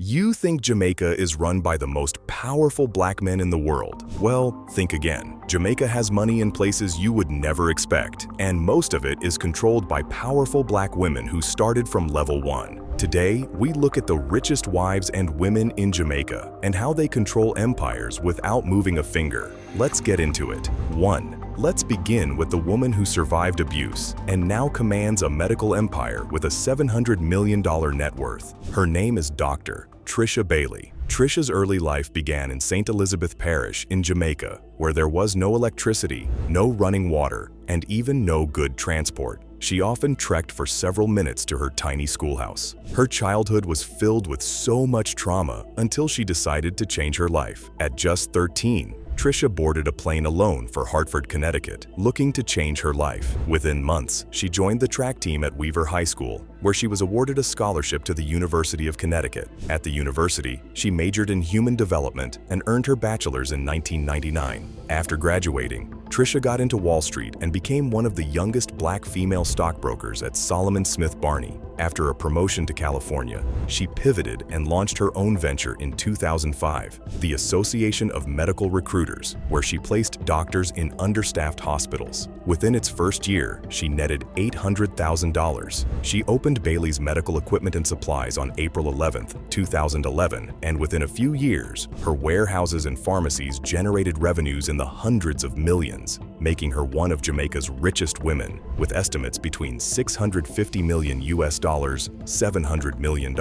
You think Jamaica is run by the most powerful black men in the world? Well, think again. Jamaica has money in places you would never expect, and most of it is controlled by powerful black women who started from level 1. Today, we look at the richest wives and women in Jamaica and how they control empires without moving a finger. Let's get into it. 1. Let's begin with the woman who survived abuse and now commands a medical empire with a $700 million net worth. Her name is Dr. Trisha Bailey. Trisha's early life began in St. Elizabeth Parish in Jamaica, where there was no electricity, no running water, and even no good transport. She often trekked for several minutes to her tiny schoolhouse. Her childhood was filled with so much trauma until she decided to change her life. At just 13, Trisha boarded a plane alone for Hartford, Connecticut, looking to change her life. Within months, she joined the track team at Weaver High School, where she was awarded a scholarship to the University of Connecticut. At the university, she majored in human development and earned her bachelor's in 1999. After graduating, Trisha got into Wall Street and became one of the youngest black female stockbrokers at Solomon Smith Barney. After a promotion to California, she pivoted and launched her own venture in 2005, the Association of Medical Recruiters, where she placed doctors in understaffed hospitals. Within its first year, she netted $800,000. She opened Bailey's Medical Equipment and Supplies on April 11, 2011, and within a few years, her warehouses and pharmacies generated revenues in the hundreds of millions, making her one of Jamaica's richest women, with estimates between $650 million US, $700 million.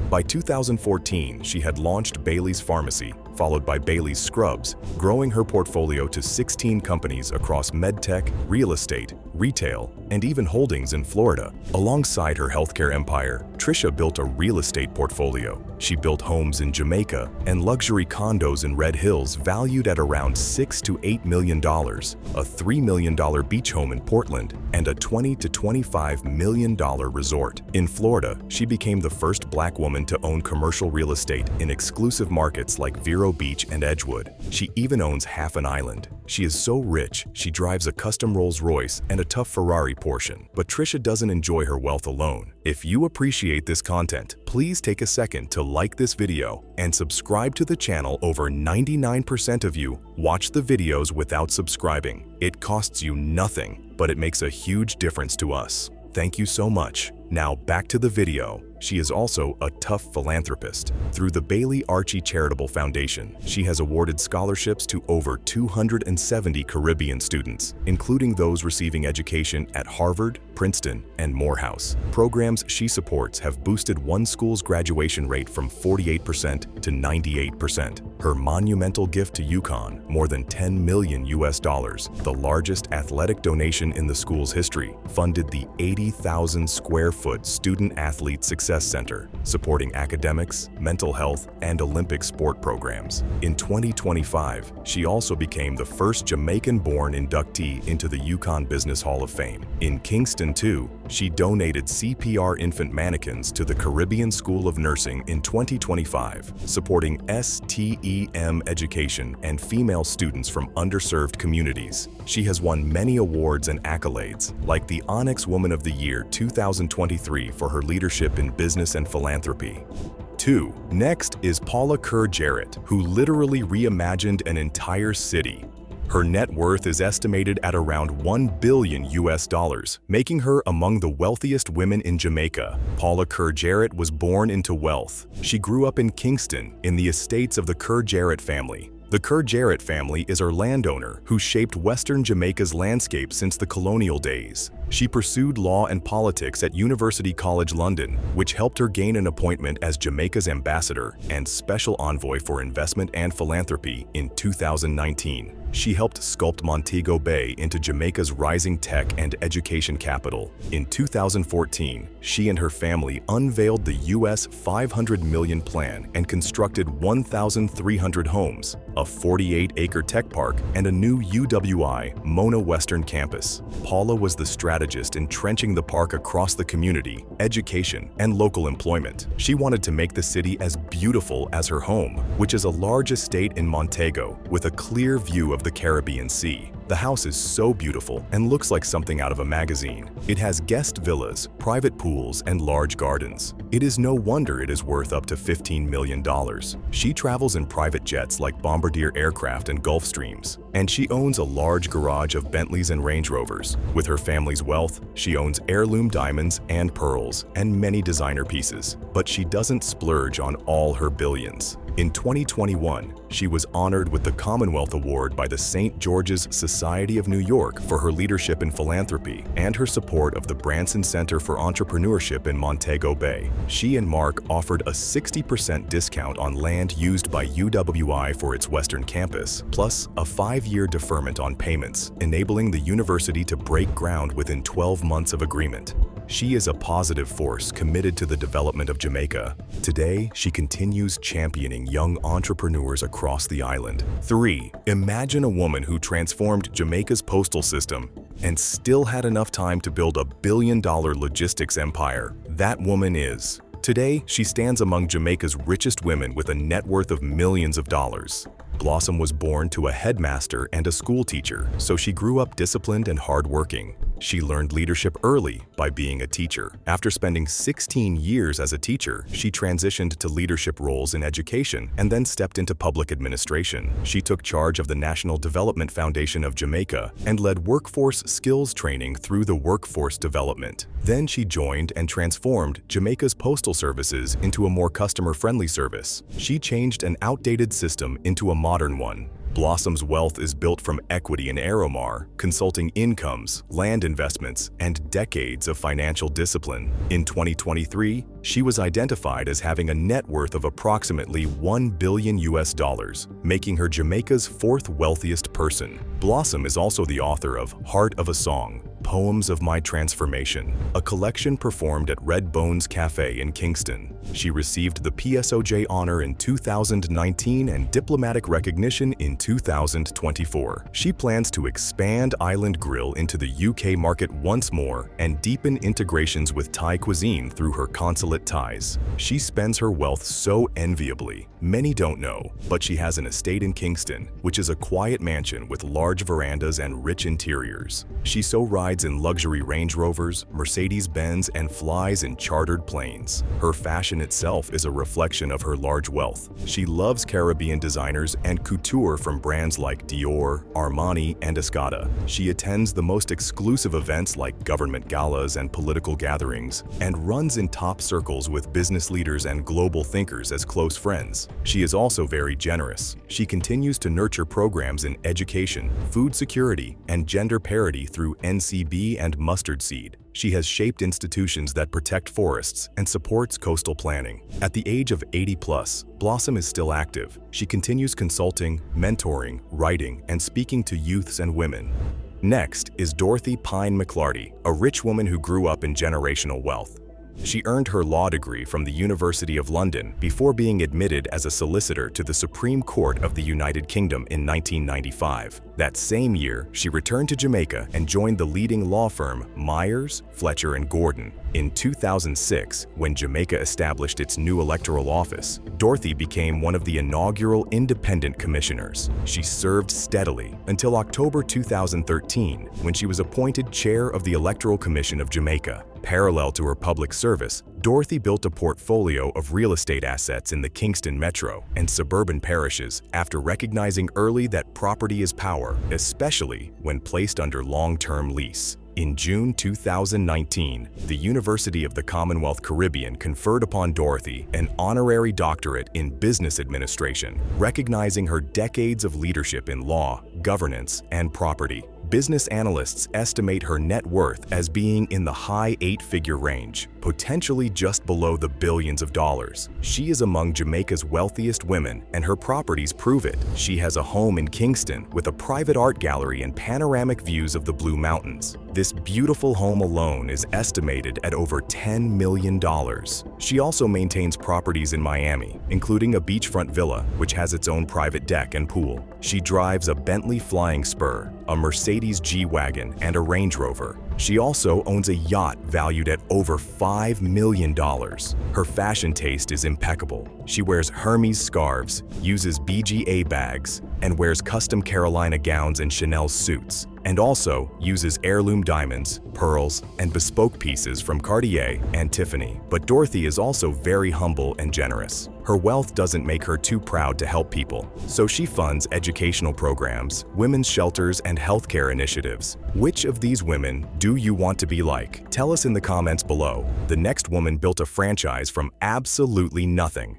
By 2014, she had launched Bailey's Pharmacy, followed by Bailey's Scrubs, growing her portfolio to 16 companies across medtech, real estate, retail, and even holdings in Florida. Alongside her healthcare empire, Trisha built a real estate portfolio. She built homes in Jamaica and luxury condos in Red Hills valued at around $6 to $8 million, a $3 million beach home in Portland, and a $20 to $25 million resort. In Florida, she became the first black woman to own commercial real estate in exclusive markets like Vero Beach and Edgewood. She even owns half an island. She is so rich, she drives a custom Rolls-Royce and a tough Ferrari Porsche. But Trisha doesn't enjoy her wealth alone. If you appreciate this content, please take a second to like this video and subscribe to the channel. Over 99% of you watch the videos without subscribing. It costs you nothing, but it makes a huge difference to us. Thank you so much. Now back to the video. She is also a tough philanthropist. Through the Bailey Archie Charitable Foundation, she has awarded scholarships to over 270 Caribbean students, including those receiving education at Harvard, Princeton, and Morehouse. Programs she supports have boosted one school's graduation rate from 48% to 98%. Her monumental gift to UConn, more than $10 million US, the largest athletic donation in the school's history, funded the 80,000 square foot Student-Athlete Success Center, supporting academics, mental health, and Olympic sport programs. In 2025, she also became the first Jamaican-born inductee into the UConn Business Hall of Fame. In Kingston, too, she donated CPR infant mannequins to the Caribbean School of Nursing in 2025, supporting STEM education and female students from underserved communities. She has won many awards and accolades, like the Onyx Woman of the Year 2023 for her leadership in business and philanthropy. 2. Next is Paula Kerr Jarrett, who literally reimagined an entire city. Her net worth is estimated at around $1 billion US, making her among the wealthiest women in Jamaica. Paula Kerr Jarrett was born into wealth. She grew up in Kingston, in the estates of the Kerr Jarrett family. The Kerr Jarrett family is a landowner who shaped Western Jamaica's landscape since the colonial days. She pursued law and politics at University College London, which helped her gain an appointment as Jamaica's ambassador and special envoy for investment and philanthropy in 2019. She helped sculpt Montego Bay into Jamaica's rising tech and education capital. In 2014, she and her family unveiled the US $500 million plan and constructed 1,300 homes, a 48-acre tech park, and a new UWI Mona Western campus. Paula was the strategist entrenching the park across the community, education, and local employment. She wanted to make the city as beautiful as her home, which is a large estate in Montego with a clear view of the Caribbean Sea. The house is so beautiful and looks like something out of a magazine. It has guest villas, private pools, and large gardens. It is no wonder it is worth up to $15 million. She travels in private jets like Bombardier aircraft and Gulfstreams, and she owns a large garage of Bentleys and Range Rovers. With her family's wealth, she owns heirloom diamonds and pearls and many designer pieces. But she doesn't splurge on all her billions. In 2021, she was honored with the Commonwealth Award by the St. George's Society of New York for her leadership in philanthropy and her support of the Branson Center for Entrepreneurship in Montego Bay. She and Mark offered a 60% discount on land used by UWI for its Western campus, plus a 5-year deferment on payments, enabling the university to break ground within 12 months of agreement. She is a positive force committed to the development of Jamaica. Today, she continues championing young entrepreneurs across the island. 3. Imagine a woman who transformed Jamaica's postal system and still had enough time to build a billion-dollar logistics empire. That woman is. Today, she stands among Jamaica's richest women with a net worth of millions of dollars. Blossom was born to a headmaster and a school teacher, so she grew up disciplined and hardworking. She learned leadership early by being a teacher. After spending 16 years as a teacher, she transitioned to leadership roles in education and then stepped into public administration. She took charge of the National Development Foundation of Jamaica and led workforce skills training through the workforce development. Then she joined and transformed Jamaica's postal services into a more customer-friendly service. She changed an outdated system into a modern one. Blossom's wealth is built from equity in Aeromar, consulting incomes, land investments, and decades of financial discipline. In 2023, she was identified as having a net worth of approximately $1 billion, making her Jamaica's 4th wealthiest person. Blossom is also the author of Heart of a Song, Poems of My Transformation, a collection performed at Red Bones Cafe in Kingston. She received the PSOJ honor in 2019 and diplomatic recognition in 2024. She plans to expand Island Grill into the UK market once more and deepen integrations with Thai cuisine through her consulate ties. She spends her wealth so enviably. Many don't know, but she has an estate in Kingston, which is a quiet mansion with large verandas and rich interiors. She so rides in luxury Range Rovers, Mercedes-Benz, and flies in chartered planes. Her fashion itself is a reflection of her large wealth. She loves Caribbean designers and couture from brands like Dior, Armani, and Escada. She attends the most exclusive events like government galas and political gatherings, and runs in top circles with business leaders and global thinkers as close friends. She is also very generous. She continues to nurture programs in education, food security, and gender parity through NCB and Mustard Seed. She has shaped institutions that protect forests and supports coastal planning. At the age of 80+, Blossom is still active. She continues consulting, mentoring, writing, and speaking to youths and women. Next is Dorothy Pine McLarty, a rich woman who grew up in generational wealth. She earned her law degree from the University of London before being admitted as a solicitor to the Supreme Court of the United Kingdom in 1995. That same year, she returned to Jamaica and joined the leading law firm Myers, Fletcher & Gordon. In 2006, when Jamaica established its new electoral office, Dorothy became one of the inaugural independent commissioners. She served steadily until October 2013, when she was appointed chair of the Electoral Commission of Jamaica. Parallel to her public service, Dorothy built a portfolio of real estate assets in the Kingston metro and suburban parishes after recognizing early that property is power, especially when placed under long-term lease. In June 2019, the University of the Commonwealth Caribbean conferred upon Dorothy an honorary doctorate in business administration, recognizing her decades of leadership in law, governance, and property. Business analysts estimate her net worth as being in the high 8-figure range, potentially just below the billions of dollars. She is among Jamaica's wealthiest women, and her properties prove it. She has a home in Kingston with a private art gallery and panoramic views of the Blue Mountains. This beautiful home alone is estimated at over $10 million. She also maintains properties in Miami, including a beachfront villa, which has its own private deck and pool. She drives a Bentley Flying Spur, a Mercedes G-Wagon, and a Range Rover. She also owns a yacht valued at over $5 million. Her fashion taste is impeccable. She wears Hermes scarves, uses BGA bags, and wears custom Carolina gowns and Chanel suits, and also uses heirloom diamonds, pearls, and bespoke pieces from Cartier and Tiffany. But Dorothy is also very humble and generous. Her wealth doesn't make her too proud to help people, so she funds educational programs, women's shelters, and healthcare initiatives. Which of these women do you want to be like? Tell us in the comments below. The next woman built a franchise from absolutely nothing.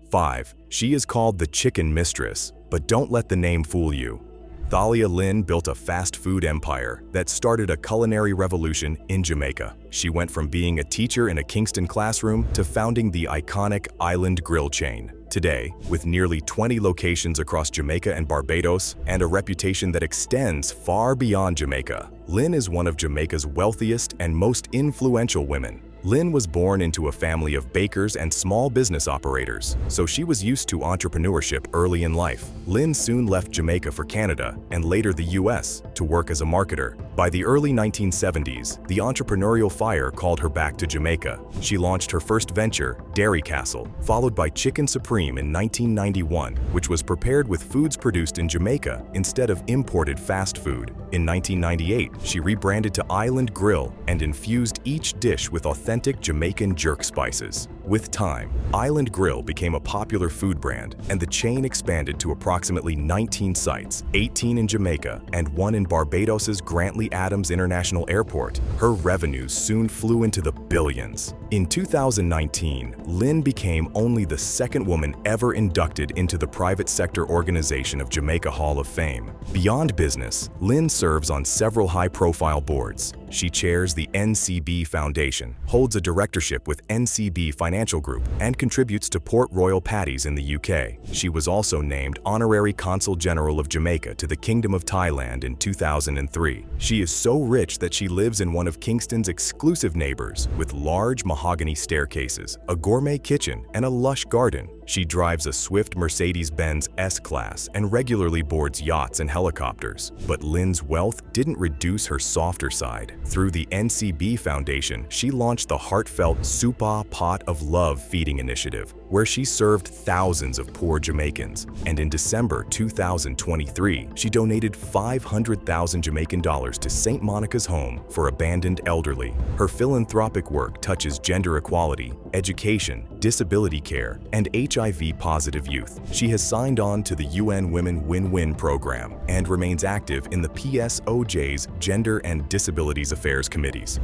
5. She is called the Chicken Mistress, but don't let the name fool you. Thalia Lynn built a fast food empire that started a culinary revolution in Jamaica. She went from being a teacher in a Kingston classroom to founding the iconic Island Grill chain. Today, with nearly 20 locations across Jamaica and Barbados and a reputation that extends far beyond Jamaica, Lynn is one of Jamaica's wealthiest and most influential women. Lynn was born into a family of bakers and small business operators, so she was used to entrepreneurship early in life. Lynn soon left Jamaica for Canada and later the US to work as a marketer. By the early 1970s, the entrepreneurial fire called her back to Jamaica. She launched her first venture, Dairy Castle, followed by Chicken Supreme in 1991, which was prepared with foods produced in Jamaica instead of imported fast food. In 1998, she rebranded to Island Grill and infused each dish with authentic Jamaican jerk spices. With time, Island Grill became a popular food brand, and the chain expanded to approximately 19 sites, 18 in Jamaica and 1 in Barbados's Grantley Adams International Airport. Her revenues soon flew into the billions. In 2019, Lynn became only the second woman ever inducted into the private sector organization of Jamaica Hall of Fame. Beyond business, Lynn serves on several high-profile boards. She chairs the NCB Foundation, holds a directorship with NCB Financial Group, and contributes to Port Royal Paddies in the UK. She was also named Honorary Consul General of Jamaica to the Kingdom of Thailand in 2003. She is so rich that she lives in one of Kingston's exclusive neighbors, with large mahogany staircases, a gourmet kitchen, and a lush garden. She drives a swift Mercedes-Benz S-Class and regularly boards yachts and helicopters. But Lynn's wealth didn't reduce her softer side. Through the NCB Foundation, she launched the heartfelt Supa Pot of Love feeding initiative, where she served thousands of poor Jamaicans. And in December 2023, she donated 500,000 Jamaican dollars to St. Monica's Home for abandoned elderly. Her philanthropic work touches gender equality, education, disability care, and HIV-positive youth. She has signed on to the UN Women Win-Win program and remains active in the PSOJ's Gender and Disabilities Affairs committees.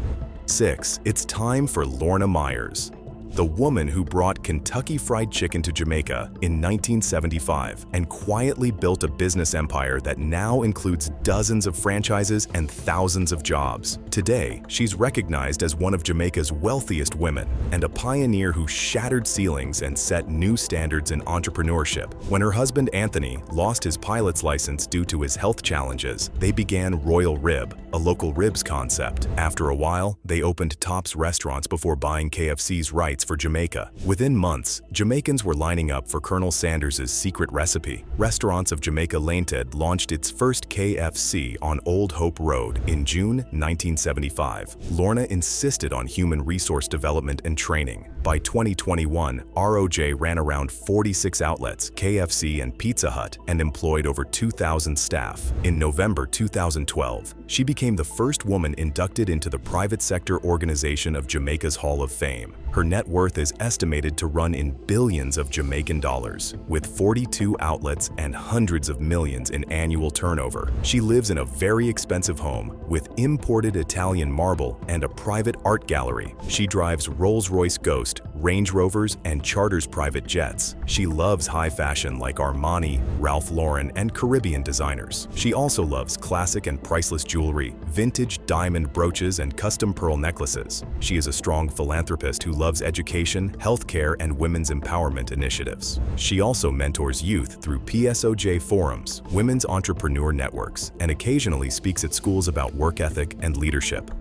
6. It's time for Lorna Myers, the woman who brought Kentucky Fried Chicken to Jamaica in 1975 and quietly built a business empire that now includes dozens of franchises and thousands of jobs. Today, she's recognized as one of Jamaica's wealthiest women and a pioneer who shattered ceilings and set new standards in entrepreneurship. When her husband Anthony lost his pilot's license due to his health challenges, they began Royal Rib, a local ribs concept. After a while, they opened Tops restaurants before buying KFC's rights for Jamaica. Within months, Jamaicans were lining up for Colonel Sanders' secret recipe. Restaurants of Jamaica Limited launched its first KFC on Old Hope Road in June 1975. Lorna insisted on human resource development and training. By 2021, ROJ ran around 46 outlets, KFC and Pizza Hut, and employed over 2,000 staff. In November 2012, she became the first woman inducted into the private sector organization of Jamaica's Hall of Fame. Her net worth is estimated to run in billions of Jamaican dollars. With 42 outlets and hundreds of millions in annual turnover, she lives in a very expensive home with imported Italian marble and a private art gallery. She drives Rolls-Royce Ghost, Range Rovers, and charters private jets. She loves high fashion like Armani, Ralph Lauren, and Caribbean designers. She also loves classic and priceless jewelry, vintage diamond brooches, and custom pearl necklaces. She is a strong philanthropist who loves education, healthcare, and women's empowerment initiatives. She also mentors youth through PSOJ forums, women's entrepreneur networks, and occasionally speaks at schools about work ethic and leadership.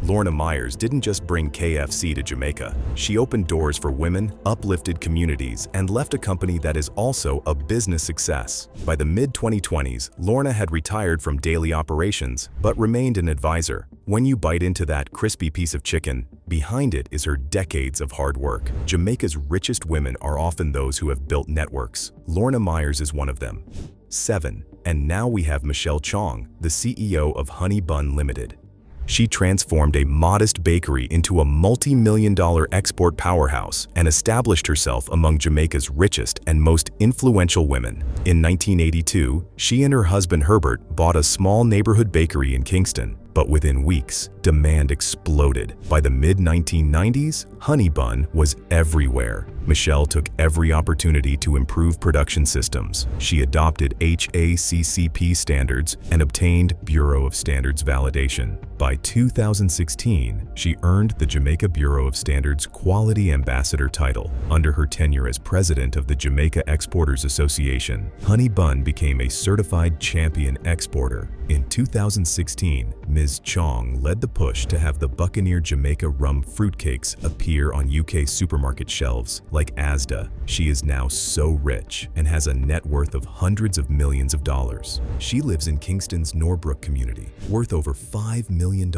Lorna Myers didn't just bring KFC to Jamaica. She opened doors for women, uplifted communities, and left a company that is also a business success. By the mid-2020s, Lorna had retired from daily operations, but remained an advisor. When you bite into that crispy piece of chicken, behind it is her decades of hard work. Jamaica's richest women are often those who have built networks. Lorna Myers is one of them. 7. And now we have Michelle Chong, the CEO of Honey Bun Limited. She transformed a modest bakery into a multi-million-dollar export powerhouse and established herself among Jamaica's richest and most influential women. In 1982, she and her husband Herbert bought a small neighborhood bakery in Kingston. But within weeks, demand exploded. By the mid-1990s, Honey Bun was everywhere. Michelle took every opportunity to improve production systems. She adopted HACCP standards and obtained Bureau of Standards validation. By 2016, she earned the Jamaica Bureau of Standards Quality Ambassador title. Under her tenure as president of the Jamaica Exporters Association, Honey Bun became a certified champion exporter. In 2016, Ms. Chong led the push to have the Buccaneer Jamaica rum fruitcakes appear on UK supermarket shelves like Asda. She is now so rich and has a net worth of hundreds of millions of dollars. She lives in Kingston's Norbrook community, worth over $5 million,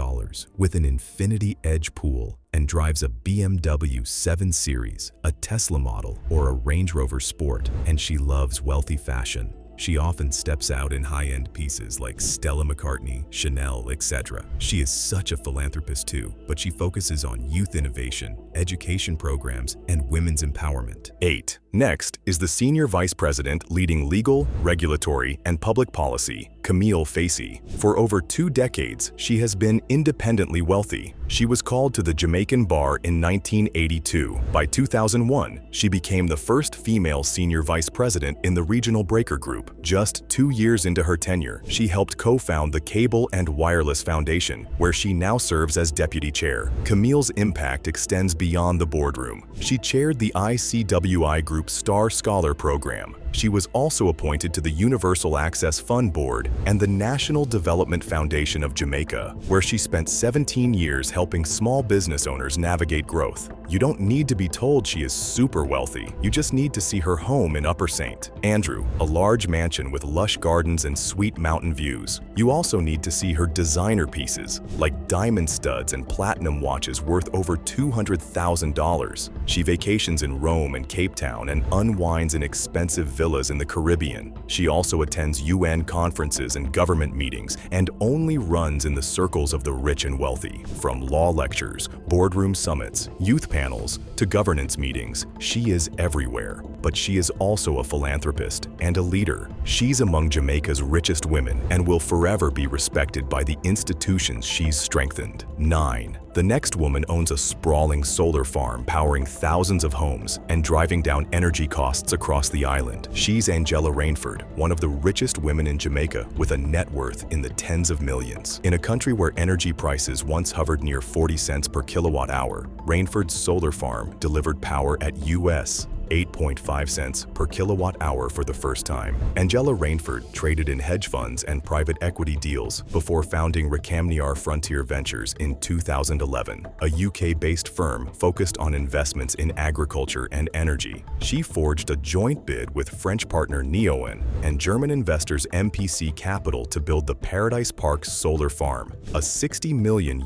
with an Infinity Edge pool, and drives a BMW 7 Series, a Tesla model, or a Range Rover Sport, and she loves wealthy fashion. She often steps out in high-end pieces like Stella McCartney, Chanel, etc. She is such a philanthropist too, but she focuses on youth innovation, education programs, and women's empowerment. 8. Next is the Senior Vice President leading legal, regulatory, and public policy, Camille Facey. For over 2 decades, she has been independently wealthy. She was called to the Jamaican bar in 1982. By 2001, she became the first female senior vice president in the regional breaker group. Just 2 years into her tenure, she helped co-found the Cable and Wireless Foundation, where she now serves as deputy chair. Camille's impact extends beyond the boardroom. She chaired the ICWI Group Star Scholar Program. She was also appointed to the Universal Access Fund Board and the National Development Foundation of Jamaica, where she spent 17 years helping small business owners navigate growth. You don't need to be told she is super wealthy. You just need to see her home in Upper St. Andrew, a large mansion with lush gardens and sweet mountain views. You also need to see her designer pieces, like diamond studs and platinum watches worth over $200,000. She vacations in Rome and Cape Town and unwinds in expensive villas in the Caribbean. She also attends UN conferences and government meetings and only runs in the circles of the rich and wealthy. From law lectures, boardroom summits, youth panels, to governance meetings, she is everywhere. But she is also a philanthropist and a leader. She's among Jamaica's richest women and will forever be respected by the institutions she's strengthened. 9. The next woman owns a sprawling solar farm powering thousands of homes and driving down energy costs across the island. She's Angela Rainford, one of the richest women in Jamaica with a net worth in the tens of millions. In a country where energy prices once hovered near 40 cents per kilowatt hour, Rainford's solar farm delivered power at US 8.5 cents per kilowatt hour for the first time. Angela Rainford traded in hedge funds and private equity deals before founding Recamniar Frontier Ventures in 2011, a UK-based firm focused on investments in agriculture and energy. She forged a joint bid with French partner Neoen and German investors MPC Capital to build the Paradise Park Solar Farm, a $60 million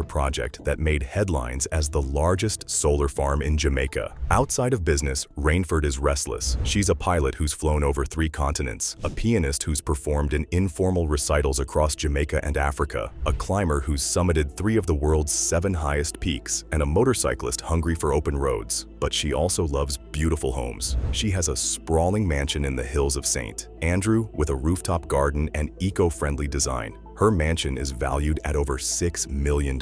project that made headlines as the largest solar farm in Jamaica. Outside of business, Rainford is restless. She's a pilot who's flown over 3 continents, a pianist who's performed in informal recitals across Jamaica and Africa, a climber who's summited 3 of the world's 7 highest peaks, and a motorcyclist hungry for open roads. But she also loves beautiful homes. She has a sprawling mansion in the hills of St. Andrew with a rooftop garden and eco-friendly design. Her mansion is valued at over $6 million.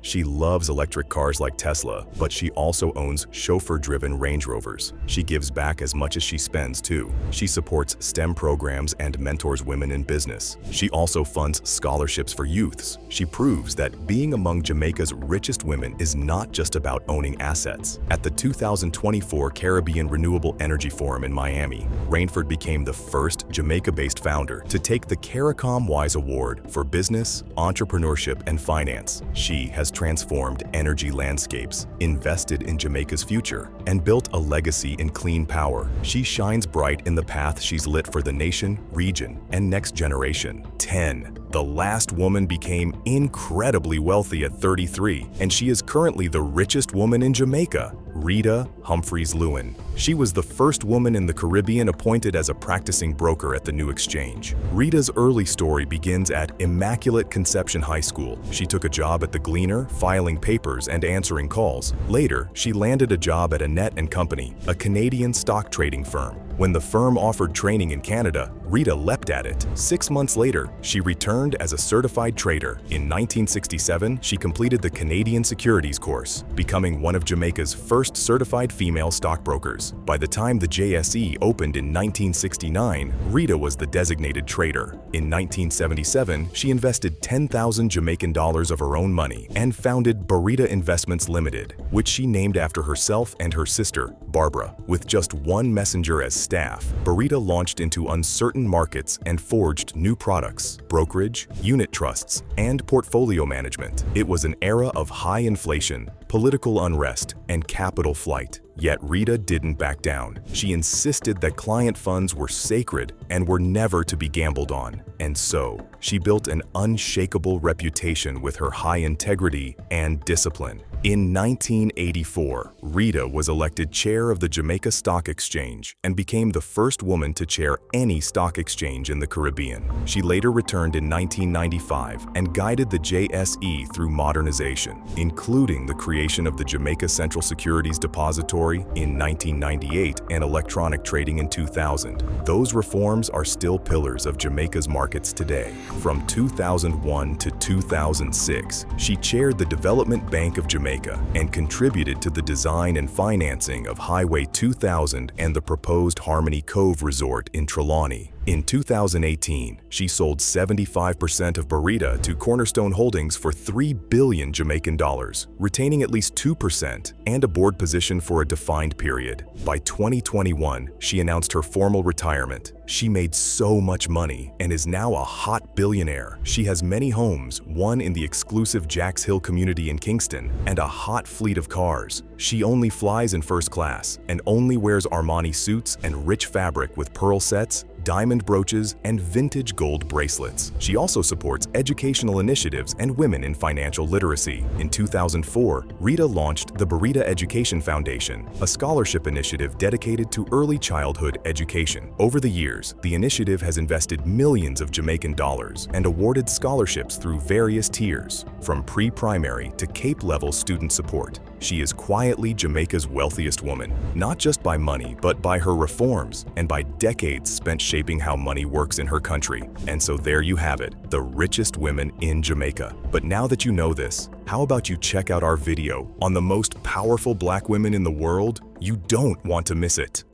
She loves electric cars like Tesla, but she also owns chauffeur-driven Range Rovers. She gives back as much as she spends too. She supports STEM programs and mentors women in business. She also funds scholarships for youths. She proves that being among Jamaica's richest women is not just about owning assets. At the 2024 Caribbean Renewable Energy Forum in Miami, Rainford became the first Jamaica-based founder to take the CARICOM Wise Award for for business, entrepreneurship, and finance. She has transformed energy landscapes, invested in Jamaica's future, and built a legacy in clean power. She shines bright in the path she's lit for the nation, region, and next generation. 10. The last woman became incredibly wealthy at 33, and she is currently the richest woman in Jamaica, Rita Humphreys-Lewin. She was the first woman in the Caribbean appointed as a practicing broker at the new exchange. Rita's early story begins at Immaculate Conception High School. She took a job at the Gleaner, filing papers and answering calls. Later, she landed a job at Annette & Company, a Canadian stock trading firm. When the firm offered training in Canada, Rita leapt at it. 6 months later, she returned as a certified trader. In 1967, she completed the Canadian Securities course, becoming one of Jamaica's first certified female stockbrokers. By the time the JSE opened in 1969, Rita was the designated trader. In 1977, she invested 10,000 Jamaican dollars of her own money and founded Barita Investments Limited, which she named after herself and her sister, Barbara. With just one messenger as staff, Barita launched into uncertain markets and forged new products, brokerage, unit trusts, and portfolio management. It was an era of high inflation, political unrest, and capital flight. Yet Rita didn't back down. She insisted that client funds were sacred and were never to be gambled on. And so, she built an unshakable reputation with her high integrity and discipline. In 1984, Rita was elected chair of the Jamaica Stock Exchange and became the first woman to chair any stock exchange in the Caribbean. She later returned in 1995 and guided the JSE through modernization, including the creation of the Jamaica Central Securities Depository in 1998 and electronic trading in 2000. Those reforms are still pillars of Jamaica's markets today. From 2001 to 2006, she chaired the Development Bank of Jamaica and contributed to the design and financing of Highway 2000 and the proposed Harmony Cove Resort in Trelawney. In 2018, she sold 75% of Barita to Cornerstone Holdings for $3 billion Jamaican dollars, retaining at least 2% and a board position for a defined period. By 2021, she announced her formal retirement. She made so much money and is now a hot billionaire. She has many homes, one in the exclusive Jacks Hill community in Kingston, and a hot fleet of cars. She only flies in first class and only wears Armani suits and rich fabric with pearl sets, diamond brooches, and vintage gold bracelets. She also supports educational initiatives and women in financial literacy. In 2004, Rita launched the Barita Education Foundation, a scholarship initiative dedicated to early childhood education. Over the years, the initiative has invested millions of Jamaican dollars and awarded scholarships through various tiers, from pre-primary to Cape-level student support. She is quietly Jamaica's wealthiest woman, not just by money, but by her reforms and by decades spent shaping how money works in her country. And so there you have it, the richest women in Jamaica. But now that you know this, how about you check out our video on the most powerful Black women in the world? You don't want to miss it.